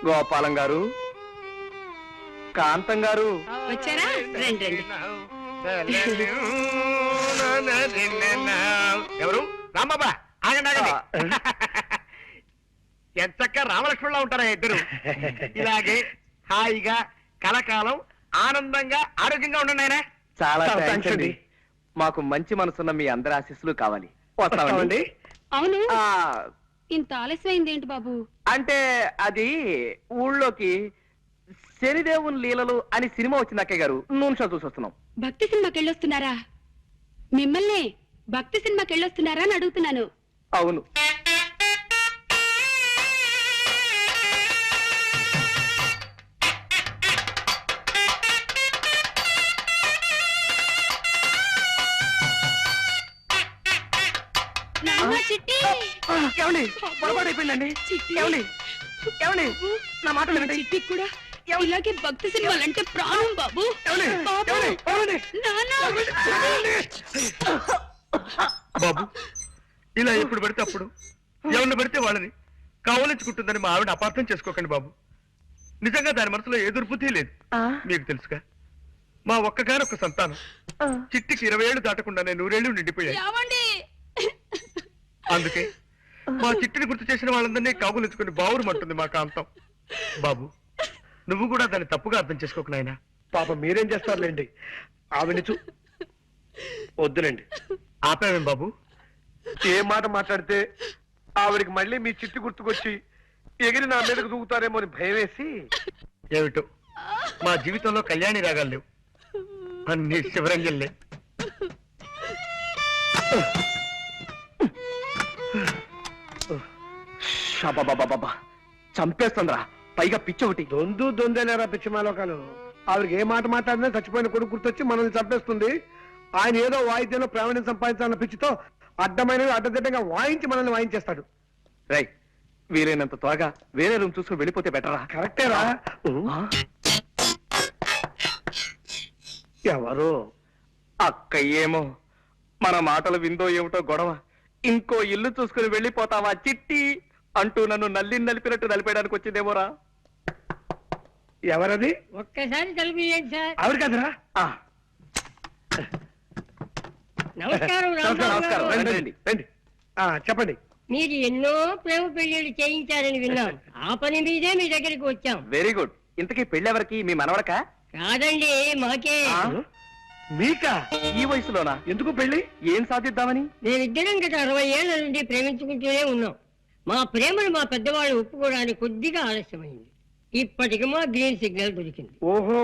గోపాలం గారు, కాంతం గారు వచ్చారా? రండి రండి. ఎవరు? రాంబాబా, ఆగండి ఆగండి. ఎంతక్క రామలక్ష్మణులా ఉంటారా ఇద్దరు? ఇలాగే హాయిగా కలకాలం ఆనందంగా ఆరోగ్యంగా ఉండండి ఆయన. చాలా థాంక్స్ అండి. మాకు మంచి మనసున్న మీ అందరి ఆశీస్సులు కావాలి. వస్తామండి. అవును, ఆ, ఇంత ఆలస్యమైంది ఏంటి బాబు? అంటే అది ఊళ్ళోకి శనిదేవుని లీలలు అని సినిమా వచ్చింది అక్కయ్య గారు, నూనె షో చూసి వస్తున్నాం. భక్తి సినిమాకి వెళ్ళొస్తున్నారా? మిమ్మల్ని భక్తి సినిమాకి వెళ్ళొస్తున్నారా అని అడుగుతున్నాను. అవును. చిట్టి, ఏమండి పొరపాటు అయిపోయిందండి. ఏమండి ఏమండి నా మాట వినండి. చిట్టి కూడా ఇలాగే భక్తి సినిమాలంటే ప్రాణం బాబు. బాబు, ఇలా ఎప్పుడు పడితే అప్పుడు ఎవరిని పడితే వాళ్ళని కావలించుకుంటుందని మా ఆవిడ అపార్థం చేసుకోకండి బాబు. నిజంగా దాని మనసులో ఏ దుర్బుద్ధి లేదు. మీకు తెలుసుగా, మా ఒక్కగానొక్క సంతానం చిట్టికి 20 ఏళ్ళు దాటకుండానే 100 ఏళ్ళు నిండిపోయాయి. అందుకే మా చిట్టిని గుర్తు చేసిన వాళ్ళందరినీ కాగులించుకుని బావురుమంటుంది మా కాంతం. బాబు, నువ్వు కూడా దాన్ని తప్పుగా అర్థం చేసుకోకు నాయనా. పాప మీరేం చేస్తారులేండి, ఆవిడ వద్దులేండి. ఆపావేం బాబు? ఏ మాట మాట్లాడితే ఆవిడికి మళ్ళీ మీ చిట్టి గుర్తుకొచ్చి ఎగిరి నా మీదకు దూకుతారేమో అని భయం వేసి. ఏమిటో మా జీవితంలో కళ్యాణి రాగాలు లేవు, అన్ని శివరంజన్లే. షాబాబాబాబా, చంపేస్తుందిరా, పైగా పిచ్చి ఒకటి. దొందేలేరా పిచ్చి మాలోకాలు. ఆవిడకి ఏ మాట మాట్లాడినా చచ్చిపోయిన కొడుకు గుర్తొచ్చి మనల్ని చంపేస్తుంది. ఆయన ఏదో వాయిద్యంలో ప్రావీణ్యం సంపాదించాలన్న పిచ్చితో అడ్డమైనవి అడ్డదిడ్డంగా వాయించి మనల్ని వాయించేస్తాడు. రై, వీలైనంత త్వరగా వేరే రూమ్ చూసుకుని వెళ్ళిపోతే బెటరా? కరెక్టేరా. ఎవరు? అక్క ఏమో మన మాటలు విందో ఏమిటో గొడవ. ఇంకో ఇల్లు చూసుకుని వెళ్ళిపోతావా చిట్టి అంటూ నన్ను నలిపినట్టు నలిపేయడానికి వచ్చిందేమోరా. ఎవరది? ఒక్కసారి తలుపు తీయండి సార్. ఆవిడ కదరా? నమస్కారం నమస్కారం. రండి, రండి, రండి. చెప్పండి. మీరు ఎన్నో ప్రేమ పెళ్లిళ్ళు చేయించారని విన్నాం. ఆ పని మీదే మీ దగ్గరికి వచ్చాం. Very good. ఇంతకీ పెళ్ళెవరికి? మీ మనవడకా? కాదండి, మాకే. మీకా? ఈ వయసులోనా? ఎందుకు పెళ్లి? ఏం సాధిద్దామని? మేమిద్దరం గత 60 ఏళ్ల నుండి ప్రేమించుకుంటూనే ఉన్నాం. మా ప్రేమను మా పెద్దవాళ్ళు ఒప్పుకోవడానికి కొద్దిగా ఆలస్యమైంది. ఇప్పటికి మా గ్రీన్ సిగ్నల్ దొరికింది. ఓహో,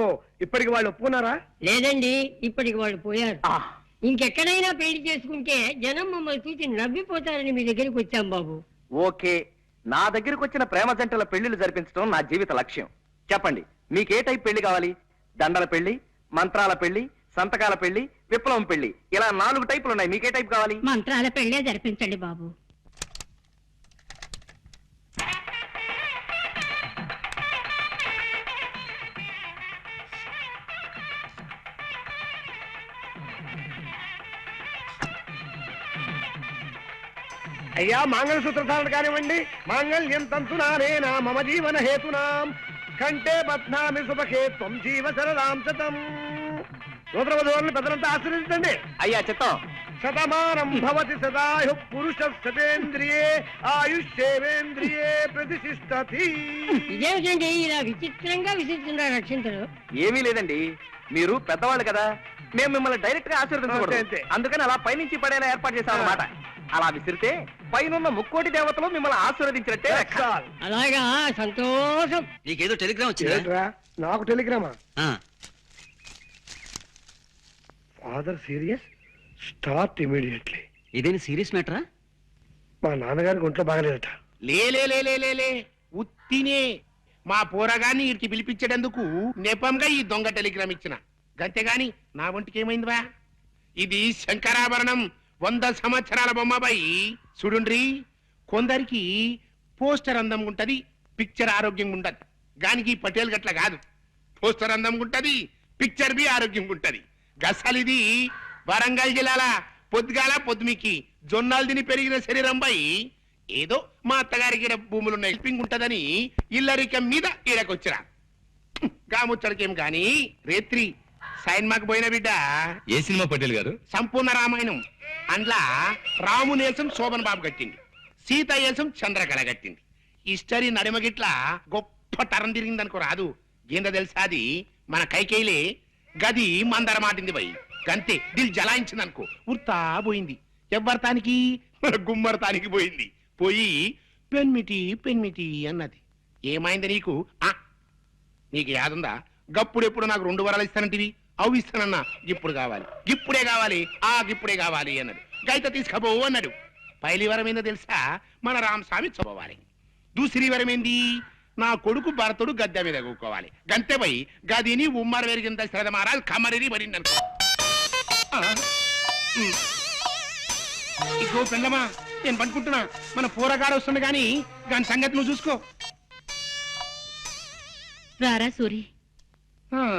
ఇప్పటికి వాళ్ళు ఒప్పుకున్నారా? లేదండి, ఇప్పటికి వాళ్ళు పోయారు. ఇంకెక్కడైనా పెళ్లి చేసుకుంటే జనం మమ్మల్ని చూసి నవ్విపోతారని మీ దగ్గరికి వచ్చాం బాబు. ఓకే, నా దగ్గరకు వచ్చిన ప్రేమ జంటల పెళ్లిళ్ళు జరిపించడం నా జీవిత లక్ష్యం. చెప్పండి, మీకే టైప్ పెళ్లి కావాలి? దండల పెళ్లి, మంత్రాల పెళ్లి, సంతకాల పెళ్లి, విప్లవం పెళ్లి, ఇలా 4 టైపులు ఉన్నాయి. మీకే టైప్ కావాలి? మంత్రాల పెళ్లే జరిపించండి బాబు. అయ్యా, మంగళసూత్రధారణ కానివ్వండి. మాంగళ్యం తంతునానేనా మమ జీవన హేతునాం కంటే బధ్నామి సుభకే త్వం జీవ శరదాం శతం. నూతన వధువులను పెద్దలంతా ఆశీర్వదించండి. అయ్యా చిత్తం. శతమానం భవతి సదాయు పురుష శతేంద్రియే ఆయుష్యేవేంద్రియే ప్రతిష్ఠతి. ఇదేమిటండి ఇలా విచిత్రంగా విసిస్తున్నారు రక్షించరు? ఏమీ లేదండి, మీరు పెద్దవాళ్ళు కదా, మేము మిమ్మల్ని డైరెక్ట్ గా ఆశీర్వదించకూడదు. అందుకని అలా పైనుంచి పడేలా ఏర్పాటు చేశాం అన్నమాట. అలా విసిరితే పైనున్న 3 దేవతలు మిమ్మల్ని ఆశీర్వదించినట్టే. అలాగా, సంతోషం. నీకేదో టెలిగ్రామ్ వచ్చిందా? నాకు టెలిగ్రామా? Father serious, start immediately. ఇదేని సీరియస్ మ్యాటరా? మా నాన్నగారికి ఒంట్లో బాగలేదట. లే ఉత్తినే మా పోరగాన్ని వీరికి పిలిపించేటందుకు నెపంగా ఈ దొంగ టెలిగ్రామ్ ఇచ్చిన. గంతేగాని నా ఒంటికి ఏమైందివా? ఇది శంకరాభరణం, 100 సంవత్సరాల బొమ్మపై చూడుండ్రి. కొందరికి పోస్టర్ అందంగా ఉంటది, పిక్చర్ ఆరోగ్యంగా ఉంటది. గానికి పటేల్ గట్ల కాదు, పోస్టర్ అందంగా ఉంటది, పిక్చర్ బి ఆరోగ్యంగా ఉంటది. గసలిది వరంగల్ జిల్లాల పొద్దుగాల పొద్దుమికి జొన్నాలు తిని పెరిగిన శరీరంపై ఏదో మా అత్తగారికి ఈడ భూములున్న హెల్పింగ్ ఉంటదని ఇల్లరికం మీద ఈడకొచ్చిరా గాముచ్చడికేం గాని రేత్రి సైన్మాకు పోయిన బిడ్డ ఏ సినిమా పటేల్ గారు? సంపూర్ణ రామాయణం అండ్లా రామునేసం శోభన్ బాబు కట్టింది, సీత ఏసం చంద్రకళ కట్టింది. హిస్టరీ నడిమగిట్ల గొప్ప తరం తిరిగిందనుకో రాదు. ఏందో తెలుసా అది మన కైకేయిలే గది మందర మాటింది పోయి గంతే దిల్ జలాయించింది అనుకో ఉర్తా పోయింది. ఎవ్వరతానికి మన గుమ్మరతానికి పోయింది. పోయి పెన్మిటి పెన్మిటి అన్నది. ఏమైంది నీకు? నీకు యాదుందా గప్పుడెప్పుడు నాకు 2 వరాలు ఇస్తానంటివి? అవి ఇస్తానన్నా ఇప్పుడు కావాలి, ఇప్పుడే కావాలి, ఇప్పుడే కావాలి అన్నాడు. గైత తీసుకపోవు అన్నాడు. పైలి వరం ఏందో తెలుసా? మన రామస్వామి చదవాలి. దూసరి వరం ఏంది? నా కొడుకు భరతుడు గద్దె మీద కూకోవాలి. గంతే పోయి గదిని ఉమ్మర వెరిగింద శ్రద్ధ మారాలి కమరిని పడింది అనుకో. ఇగో పెళ్ళమా నేను పనుకుంటున్నా, మన పూరగాడు వస్తుంది గాని దాని సంగతి నువ్వు చూసుకో. రారా సూరి.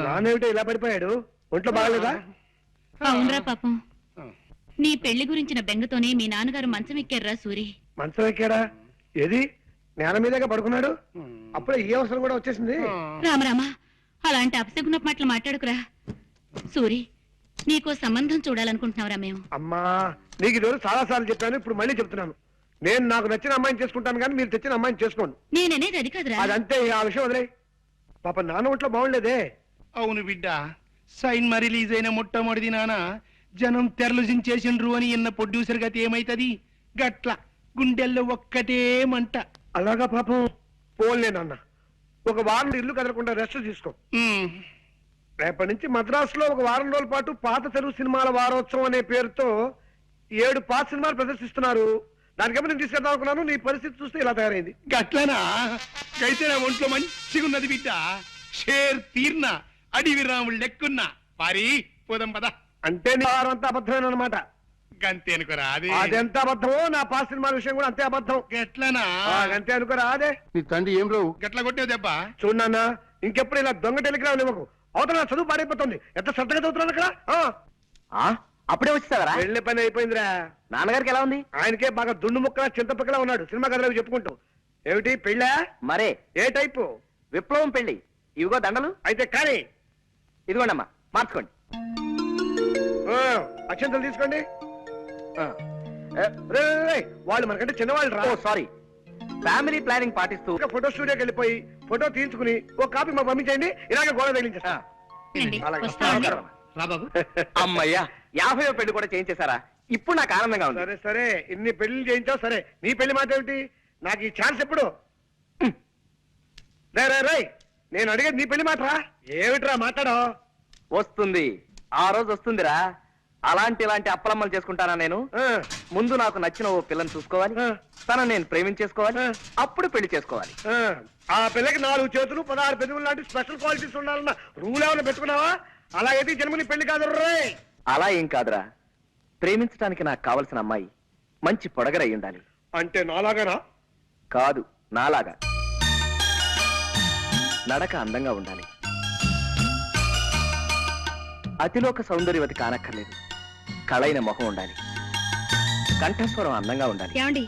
నానేమిటో ఇలా పడిపోయాడు? ఒంట్లో బాగలేదా? అవునరా పాపం, నీ పెళ్లి గురించిన బెంగతోనే మీ నాన్నగారు మంచం ఎక్కారురా సూరి. మంచం ఎక్కాడా? ఏది నేల మీదగా పడుకున్నాడు? అప్పుడే ఈ అవసరం కూడా వచ్చేసింది. రామరామా, అలాంటి అపశకున మాటలు మాట్లాడుకురా సూరి. నీకో సంబంధం చూడాలనుకుంటున్నావురా మేము. అమ్మా, నీకు ఈరోజు చాలా సార్లు చెప్పాను, ఇప్పుడు మళ్ళీ చెప్తున్నాను. నేను నాకు నచ్చిన అమ్మాయిని చేసుకుంటాను కానీ మీరు తెచ్చిన అమ్మాయిని చేసుకోండి. నేననేది అది కాదురా. అదంతే, ఆ విషయం వదిలే. పాప నాన్న ఒంట్లో బాగుండలేదే. అవును బిడ్డ, సైన్మా రిలీజ్ అయిన మొట్టమొదటి నాన్న జనం తెరలుజించేసిండ్రు అని ఇన్న ప్రొడ్యూసర్ గతి ఏమైతది? గట్ల గుండెల్లో ఒక్కటే మంట. అలాగా పాపం. పోన్లే నాన్న, ఒక వారం ఇల్లు కదలకుండా రెస్ట్ తీసుకో. రేపటి నుంచి మద్రాసులో ఒక వారం రోజుల పాటు పాత తెలుగు సినిమాల వారోత్సవం అనే పేరుతో 7 పాత సినిమాలు ప్రదర్శిస్తున్నారు. దానికేమో నేను తీసుకెళ్దాం అనుకున్నాను. నీ పరిస్థితి చూస్తే ఇలా తయారైంది. గట్లనా? అయితే నా ఒంట్లో మంచిగా ఉన్నది బిడ్డ. షేర్ తీర్న అడివి రాముడు లెక్కున్నా పారి పోదాం పద. అంటే నీ వారం అంతా అబద్ధమైన అనమాట. గంతే అనుకోరా? అదెంత అబద్ధమో నా పాత సినిమాల విషయం కూడా అంతే అబద్ధం. గట్లనా? అంతే అనుకోరా? అదే నీ తండ్రి ఏం రావు గట్ల కొట్టే దెబ్బ. చూడన్న, ఇంకెప్పుడు ఇలా దొంగ టెలిగ్రామ్ ఇవ్వకు. అవతల నా చదువు పాడైపోతుంది. ఎంత శ్రద్ధగా చదువుతున్నాను అక్కడ. అప్పుడే వచ్చేసావరా? వెళ్ళే పని అయిపోయిందిరా. నాన్నగారికి ఎలా ఉంది? ఆయనకే బాగా దుండు ముక్కలా చింతపక్కలా ఉన్నాడు. సినిమా కథలకు చెప్పుకుంటూ. ఏమిటి పెళ్ళా? మరే ఏ టైపు? విప్లవం పెళ్లి. ఇవిగో దండలు. అయితే కానీ ఇదిగోండి అమ్మా, మార్చుకోండి. అక్షంతలు తీసుకోండి. వాళ్ళు మనకంటే చిన్నవాళ్ళు రా. సారీ. ఫ్యామిలీ ప్లానింగ్ పాటిస్తూ ఫోటో స్టూడియోకి వెళ్ళిపోయి ఫోటో తీయించుకుని ఒక కాపీ మాకు పంపించండి. ఇలాగే గోడ తగిలించేస్తా. రాబాబు. అమ్మయ్యా, 50వ పెళ్లి కూడా చేయించేశారా? ఇప్పుడు నాకు ఆనందంగా ఉంది. సరే సరే, ఇన్ని పెళ్లి చేయించావు సరే. నీ పెళ్లి మాట ఏమిటి? నాకు ఈ ఛాన్స్ ఎప్పుడు? రే నేను అడిగేది నీ పెళ్లి మాటరా. ఏమిట్రా మాట్లాడో? వస్తుంది, ఆ రోజు వస్తుందిరా. ఇలాంటి అప్పలమ్మలు చేసుకుంటానా నేను? ముందు నాకు నచ్చిన ఓ పిల్లని చూసుకోవాలి, తనను నేను ప్రేమించేసుకోవాలి, అప్పుడు పెళ్లి చేసుకోవాలి. ఆ పిల్లకి 4 చేతులు 16 పెదవులు లాంటి స్పెషల్ క్వాలిటీస్ ఉండాలన్న రూల్ ఏమైనా పెట్టుకున్నావా? అలా అయితే జన్మని పెళ్లి కాదు రే. అలా ఏం కాదురా, ప్రేమించడానికి నాకు కావలసిన అమ్మాయి మంచి పొడగరై ఉండాలి. అంటే నాలాగానా? కాదు, నాలాగా. నడక అందంగా ఉండాలి, అతిలోక సౌందర్యవతి కానక్కర్లేదు. కళైన మొహం ఉండాలి, కంఠస్వరం అందంగా ఉండాలి. ఏమండి?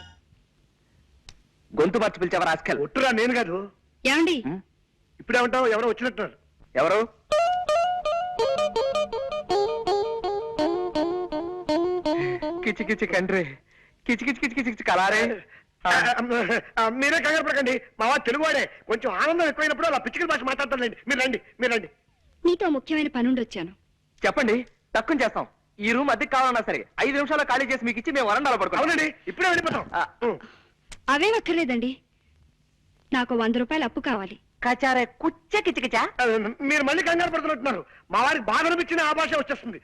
గొంతు మార్చి పిలిచావా రాస్కల్? ఒట్టురా, నేను కాదు. ఏమండి? ఇప్పుడేమంటావు? ఎవరో వచ్చినట్టున్నారు. ఎవరు? కిచి కిచి కండ్రి, కిచి కిచి కిచి కిచి కిచి కలారే. మీరే కంగారు పడకండి, మా వాడు తెలుగువాడే. కొంచెం ఆనందం ఎక్కువైనప్పుడు అలా పిచ్చికల భాష మాట్లాడతానండి. మీరు రండి. నీతో ముఖ్యమైన పనుండి వచ్చాను. చెప్పండి, తక్కువ చేస్తాం. ఈ రూమ్ అద్దెకి కావాలన్నా సరే 5 నిమిషాల్లో ఖాళీ చేసి మీకు ఇచ్చి మేము వరండాలో పడుకోవాలి. అవునండి, ఇప్పుడే వెళ్ళిపోతాం. అవేం అక్కర్లేదండి, నాకు 100 రూపాయలు అప్పు కావాలి. కచారే కుచ్చ కిచకిచా. మీరు మళ్ళీ కంగారు పడుతున్నట్టున్నారు. మా వారికి బాధ అనిపించిన ఆ భాష వచ్చేస్తుంది.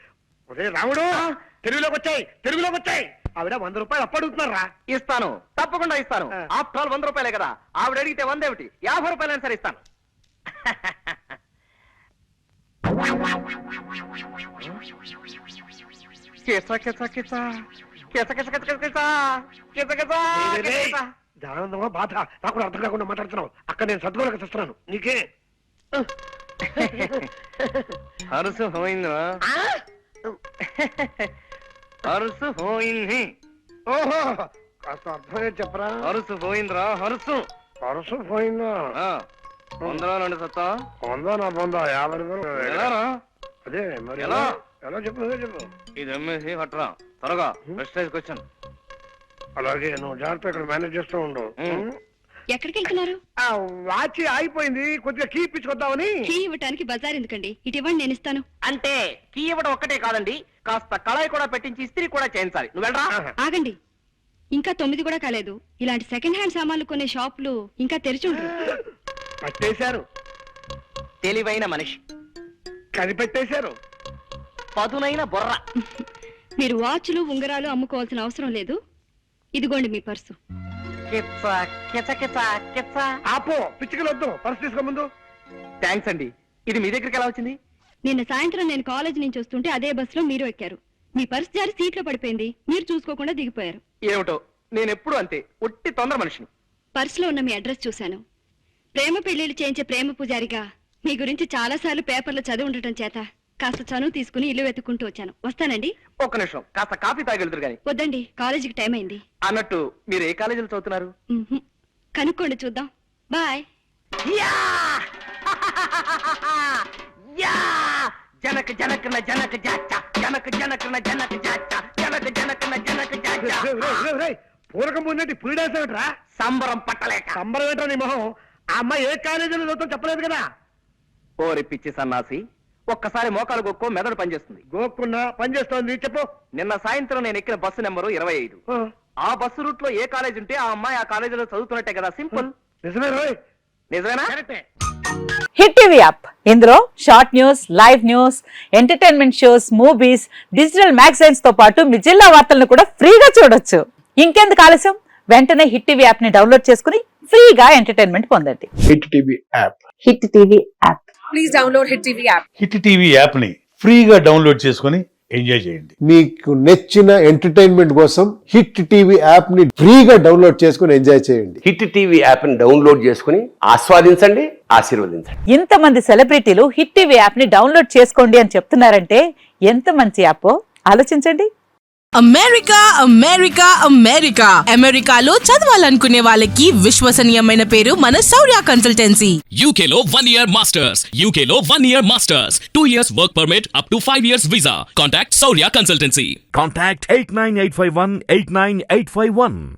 ఒరే రాముడు, తెలుగులోకి వచ్చాయి. ఆవిడ 100 రూపాయలు అప్పు అడుగుతున్నారా? ఇస్తాను, తప్పకుండా ఇస్తాను. ఆఫ్టర్ ఆల్ 100 రూపాయలే కదా. ఆవిడ అడిగితే 100 ఏమిటి, 50 రూపాయలైనా సరే ఇస్తాను. ఆనందమా బాధ నాకు కూడా అర్థం కాకుండా మాట్లాడుతున్నావు. అక్కడ నేను సద్గోళక చేస్తున్నాను. నీకే అరుసు పోయిందా? అరుసు పోయింది. ఓహో, కాస్త అర్థమే చెప్పరా. హరుసు పోయిందిరా హరుసు. పరుసు పోయిందా? ఆ, వందలో నుండి సత్తా. పొందా నా పొందా 50 రూపాయలు. ఎలారా? అదే మరి ఎలా? ఎలా చెప్పు అదే చెప్పు. ఇది అమ్మేసి పట్టరా త్వరగా. Prestige question. అలాగే నువ్వు జాగ్రత్త ఇక్కడ మేనేజ్ చేస్తూ ఉండు. ఎక్కడికి వెళ్తున్నారు? ఆ వాచ్ ఆగిపోయింది, కొద్దిగా కీ ఇప్పించుకొద్దామని. కీ ఇవ్వటానికి బజార్ ఎందుకండి? ఇటు ఇవ్వండి, నేను ఇస్తాను. అంటే కీ ఇవ్వడం ఒక్కటే కాదండి, కాస్త కళాయి కూడా పెట్టించి ఇస్త్రీ కూడా చేయించాలి. నువ్వు వెళ్ళరా. ఆగండి, ఇంకా 9 కూడా కాలేదు. ఇలాంటి సెకండ్ హ్యాండ్ సామాన్లు కొనే షాపులు ఇంకా తెరిచి ఉండరు. పట్టేశారు, తెలివైన మనిషి, కనిపెట్టేశారు. పదునైన బుర్ర. మీరు వాచ్లు ఉంగరాలు అమ్ముకోవాల్సిన అవసరం లేదు. ఇదిగోండి మీ పర్సు. కిచ్చ కిచ కిచ కిచ్చ. ఆపో, పిచ్చికలు వద్దు, పర్సు తీసుకో ముందు. థ్యాంక్స్ అండి. ఇది మీ దగ్గరికి ఎలా వచ్చింది? నిన్న సాయంత్రం నేను కాలేజ్ నుంచి వస్తుంటే అదే బస్సులో మీరు ఎక్కారు. మీ పర్సు జారి సీట్లో పడిపోయింది. మీరు చూసుకోకుండా దిగిపోయారు. ఏమిటో, నేను ఎప్పుడు అంతే, ఒట్టి తొందర మనిషిని. పర్సులో ఉన్న మీ అడ్రస్ చూశాను. ప్రేమ పెళ్లిళ్ళు చేయించే ప్రేమ పూజారిగా మీ గురించి చాలాసార్లు పేపర్లో చదివి ఉండటం చేత కాస్త చనువు తీసుకుని ఇల్లు వెతుక్కుంటూ వచ్చాను. వస్తానండి. ఒక్క నిమిషం, కాస్త కాఫీ తాగెళ్తురు గాని. వద్దండి, కాలేజీకి టైం అయింది. అన్నట్టు మీరు ఏ కాలేజీలో చదువుతున్నారు? మ్మ్హ్మ్. కనుక్కోండి, చూద్దాం. బాయ్. యా! యా! జనక జనకన జనక జాచ, జనక జనకన జనక జాచ, జనక జనకన జనక జాచ. పూరకం పొందేటి పీడేసేమిట్రా? సంబరం పట్టలేక. సంబరం ఏంటో నీ మొహం. ఆ అమ్మాయి ఏ కాలేజీలో చదువుతాం చెప్పలేదు కదా. ఓరి పిచ్చి సన్నాసి, ఒక్కసారి మోకాలు గొక్కో మెదడు పనిచేస్తుంది. గోక్కున్నా పని చేస్తోంది, చెప్పు. నిన్న సాయంత్రం నేను ఎక్కిన బస్సు నెంబరు 25. ఆ బస్సు రూట్ లో ఏ కాలేజ్ ఉంటే ఆ అమ్మాయి ఆ కాలేజీలో చదువుతున్నట్టే కదా. సింపుల్. నిజమే రోయ్. నిజమేనా? హిట్ టీవీ యాప్, ఇందులో short news, live news, entertainment shows, movies, digital magazines తో పాటు మీ జిల్లా వార్తలను కూడా ఫ్రీగా చూడొచ్చు. ఇంకెందుకు ఆలస్యం, వెంటనే హిట్ టీవీ యాప్ ని డౌన్లోడ్ చేసుకుని ఫ్రీగా ఎంటర్టైన్మెంట్ పొందండి. Hit TV app. Hit TV app, please download hit TV app. Hit TV app ని ఫ్రీగా డౌన్లోడ్ చేసుకుని ఎంజాయ్ చేయండి. మీకు నచ్చిన ఎంటర్టైన్మెంట్ కోసం హిట్ టీవీ యాప్ ని ఫ్రీగా డౌన్లోడ్ చేసుకుని ఎంజాయ్ చేయండి. హిట్ టీవీ యాప్ ని డౌన్లోడ్ చేసుకుని ఆస్వాదించండి, ఆశీర్వదించండి. ఇంతమంది సెలబ్రిటీలు హిట్ టీవీ యాప్ ని డౌన్లోడ్ చేసుకోండి అని చెప్తున్నారంటే ఎంత మంచి యాప్ ఆలోచించండి. అమెరికా అమెరికా అమెరికా అమెరికాలో చదవాలనుకునే వాళ్ళకి విశ్వసనీయమైన పేరు మన శౌర్య కన్సల్టెన్సీ. UK లో 1 year masters, UK లో 1 year masters, 2 years work permit up to 5 years visa. Contact Shaurya Consultancy. Contact 89851 89851.